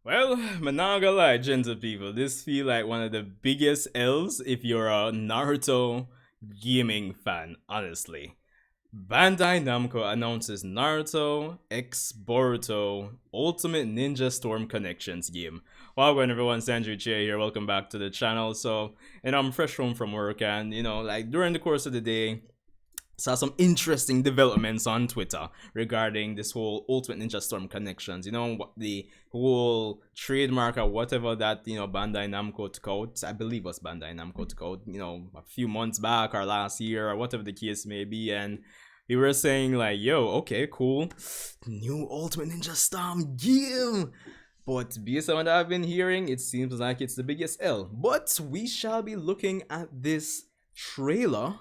Well, I'm not gonna lie, gentle people. This feel like one of the biggest L's if you're a Naruto gaming fan, honestly. Bandai Namco announces Naruto X Boruto Ultimate Ninja Storm Connections game. Welcome everyone, Sanjae Uchiha here. Welcome back to the channel. So, I'm fresh home from work, and like during the course of the day, saw some interesting developments on Twitter regarding this whole Ultimate Ninja Storm connections. What the whole trademark or whatever that Bandai Namco took out. I believe it was Bandai Namco took out. A few months back or last year or whatever the case may be, and we were saying like, "Yo, okay, cool, new Ultimate Ninja Storm game." But based on what I've been hearing, it seems like it's the biggest L. But we shall be looking at this trailer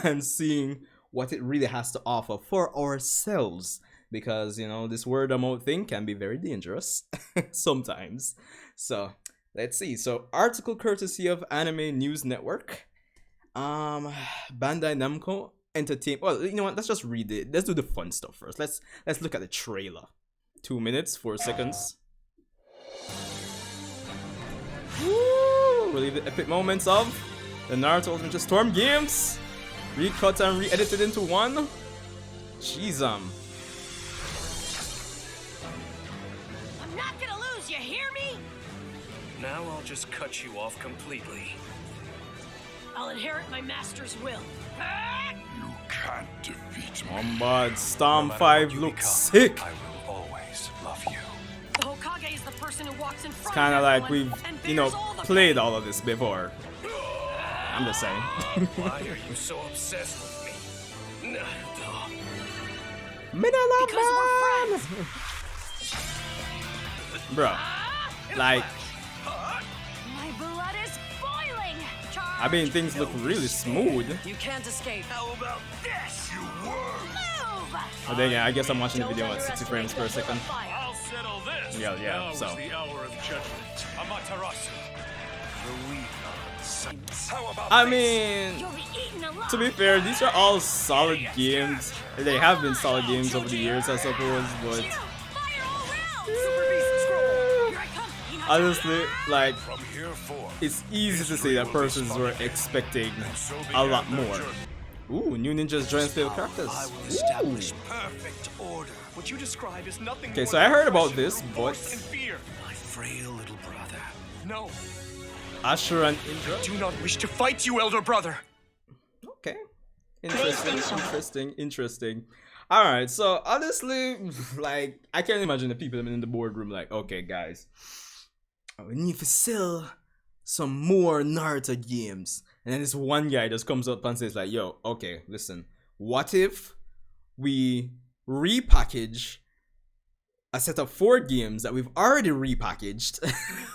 and seeing what it really has to offer for ourselves, because this word of mouth thing can be very dangerous sometimes. So let's see. So article courtesy of Anime News Network. Bandai Namco Entertainment. Well, you know what, let's just read it. Let's do the fun stuff first. Let's look at the trailer. 2 minutes 4 seconds. Woo! Relive the epic moments of the Naruto Ultimate Ninja Storm games, recut and re-edited into one. Jeez, I'm not gonna lose, you hear me? Now I'll just cut you off completely. I'll inherit my master's will. You can't defeat me. Bombard Storm 5 looks sick. I will always love you. The Hokage is the person who walks in front It's kind of like everyone we've, and bears all the played pain. all of this before. I'm just saying. Why are you so obsessed with me? Naruto. Because we're friends. Bro, like, My blood is boiling. I mean, things look really smooth. You can't escape. How about this? You were. Move! But then, yeah, I guess I'm watching the Don't video at 60 frames per underestimate second. the fire. I'll settle this. Yeah, Now so. is the hour of judgment. Amaterasu. The weak How about I this? mean, You'll be eaten alive. to be fair, these are all solid games. They have been solid games over the years, I suppose, but Fire all round. Super Beast Scroll. Here I come. Hinata. honestly, like, From here forth. it's easy to say that persons were expecting a lot more. Ooh, new ninjas join stable characters. I will Ooh. establish perfect order. What you describe is nothing Okay, more so than I heard about oppression, this, force, but- and fear. My frail little brother. No, Ashura and Indra. do not wish to fight you, elder brother. Okay. Interesting. Alright, so honestly, like, I can't imagine the people in the boardroom like, okay, guys, we need to sell some more Naruto games. And then this one guy just comes up and says like, yo, okay, listen, what if we repackage a set of 4 games that we've already repackaged,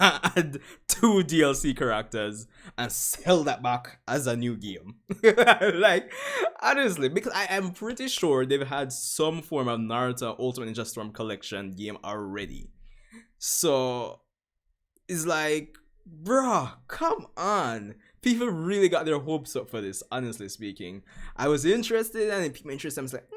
add 2 DLC characters, and sell that back as a new game? Like, honestly, because I am pretty sure they've had some form of Naruto Ultimate Ninja Storm collection game already. So, it's like, bruh, come on. People really got their hopes up for this, honestly speaking. I was interested, and people interested. I was like,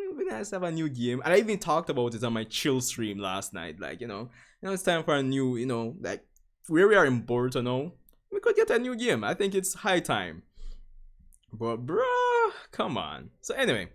it'd be nice to have a new game. And I even talked about it on my chill stream last night. Like, it's time for a new, like, where we are in Boruto now, we could get a new game. I think it's high time. But, bruh, come on. So, anyway,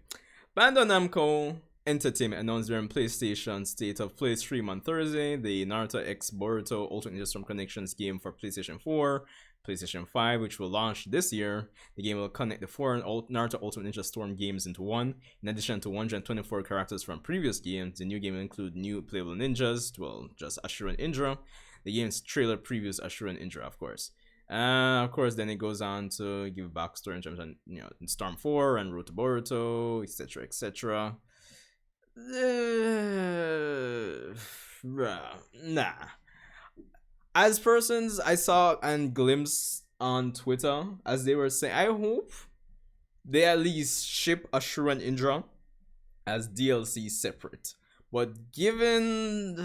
Bandai Namco Entertainment announced during PlayStation State of Play stream on Thursday the Naruto X Boruto Ultimate Ninja Storm Connections game for PlayStation 4, PlayStation 5, which will launch this year. The game will connect the 4 Naruto Ultimate Ninja Storm games into one. In addition to 124 characters from previous games, the new game will include new playable ninjas, well, just Ashura and Indra. The game's trailer previews Ashura and Indra, of course. Of course, then it goes on to give a backstory in terms of, in Storm 4 and Naruto Boruto, etc., etc. Nah. As persons, I saw and glimpse on Twitter as they were saying, I hope they at least ship Ashura and Indra as DLC separate. But given,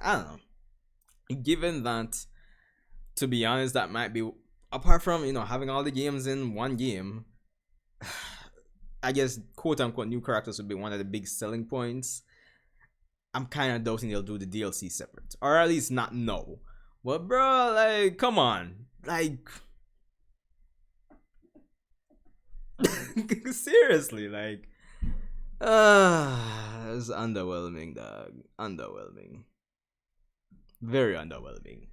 I don't know, given that, to be honest, that might be, apart from, having all the games in one game, I guess quote unquote new characters would be one of the big selling points. I'm kind of doubting they'll do the DLC separate, or at least not now. But bro, like, come on, like, seriously, like, it's underwhelming, dog. Underwhelming, very underwhelming.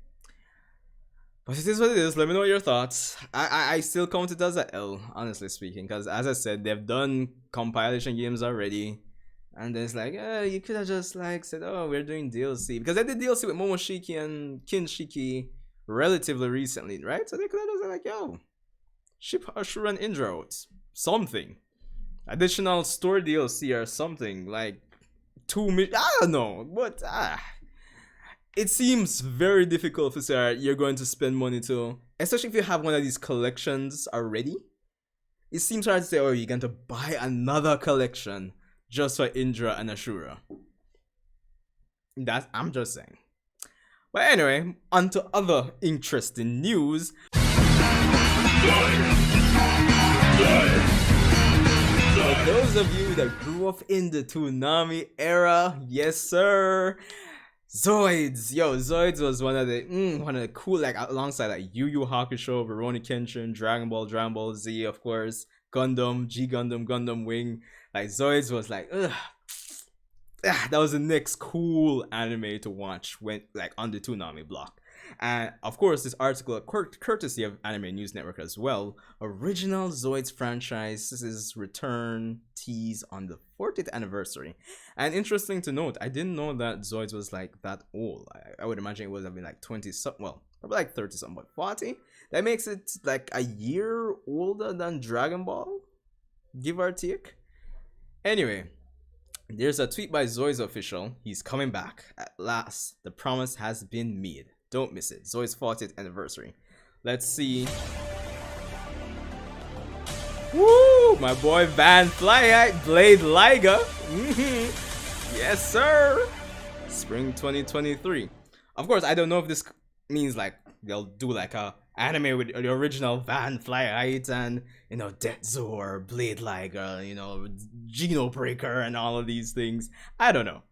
But it is what it is. Let me know your thoughts. I still count it as a L, honestly speaking, because as I said, they've done compilation games already. And then it's like, you could have just like said, oh, we're doing DLC. Because they did DLC with Momoshiki and Kinshiki relatively recently, right? So they could have just like, yo, ship Ashura and Indra out. Something. Additional story DLC or something. Like, 2 million. I don't know. But, it seems very difficult to say you're going to spend money to, especially if you have one of these collections already. It seems hard to say, oh, you're going to buy another collection just for Indra and Ashura. I'm just saying. But anyway, on to other interesting news. For those of you that grew up in the Toonami era, yes sir, Zoids, Zoids was one of the cool, like, alongside like Yu Yu Hakusho, Rurouni Kenshin, Dragon Ball Z, of course, Gundam, G Gundam, Gundam Wing. Like, Zoids was like, that was the next cool anime to watch when, like, on the Toonami block. And of course, this article, courtesy of Anime News Network as well, original Zoids franchise's return tease on the 40th anniversary. And interesting to note, I didn't know that Zoids was like that old. I would imagine it would have been like 20 something, well, probably like 30 something, but 40. That makes it like a year older than Dragon Ball, give or take. Anyway, there's a tweet by Zoids official. He's coming back at last. The promise has been made. Don't miss it. Zoids 40th anniversary. Let's see. Woo! My boy Van Flyite, Blade Liger. Yes, sir. Spring 2023. Of course, I don't know if this means like they'll do like a anime with the original Van Flyite and, you know, Deathzor, Blade Liger, you know, Geno Breaker and all of these things. I don't know.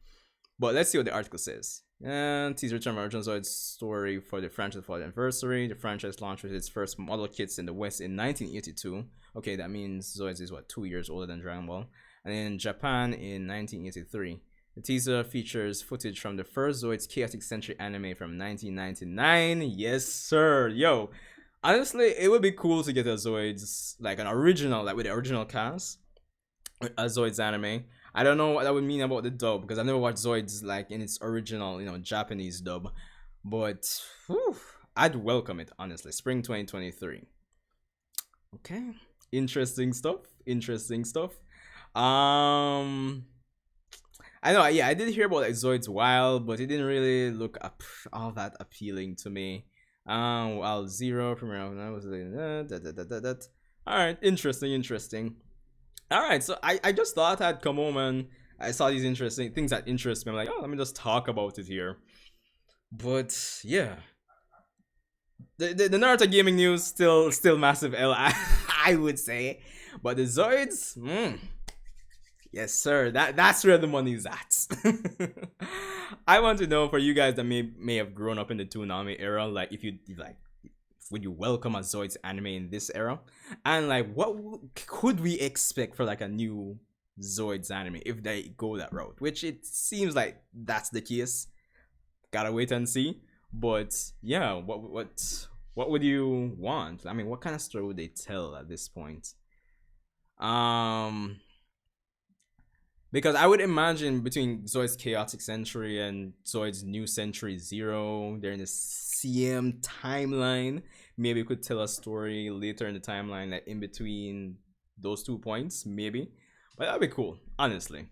But let's see what the article says. And teaser return original Zoids story for the franchise 40th anniversary. The franchise launched with its first model kits in the West in 1982. Okay, that means Zoids is what, 2 years older than Dragon Ball. And in Japan in 1983. The teaser features footage from the first Zoids Chaotic Century anime from 1999. Yes, sir. Yo, honestly, it would be cool to get a Zoids, like an original, like with the original cast, a Zoids anime. I don't know what that would mean about the dub, because I've never watched Zoids like in its original, you know, Japanese dub. But whew, I'd welcome it, honestly. Spring 2023. Okay, interesting stuff. Interesting stuff. I know, yeah, I did hear about like Zoids Wild, but it didn't really look all that appealing to me. Wild Zero, premiere. All right, interesting. All right, so I just thought I'd come home and I saw these interesting things that interest me. I'm like, oh, let me just talk about it here. But yeah, the Naruto gaming news still massive L, I would say. But the Zoids, yes sir, that's where the money's at. I want to know, for you guys that may have grown up in the Toonami era, like, if you like, would you welcome a Zoids anime in this era? And like, what could we expect for like a new Zoids anime if they go that route? Which it seems like that's the case. Gotta wait and see. But yeah, what would you want? I mean, what kind of story would they tell at this point? Because I would imagine between Zoids Chaotic Century and Zoids New Century Zero, they're in the CM timeline. Maybe we could tell a story later in the timeline, like in between those 2 points, maybe. But that'd be cool, honestly.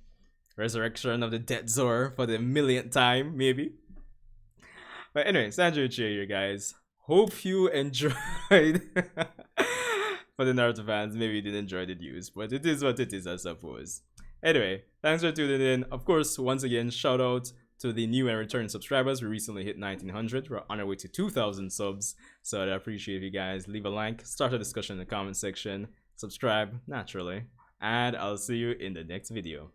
Resurrection of the Deathzor for the millionth time, maybe. But anyway, Sanjae Uchiha here, guys. Hope you enjoyed. For the Naruto fans, maybe you didn't enjoy the news, but it is what it is, I suppose. Anyway, thanks for tuning in. Of course, once again, shout out to the new and returning subscribers. We recently hit 1900. We're on our way to 2000 subs, so I'd appreciate you guys. Leave a like, start a discussion in the comment section, subscribe naturally, and I'll see you in the next video.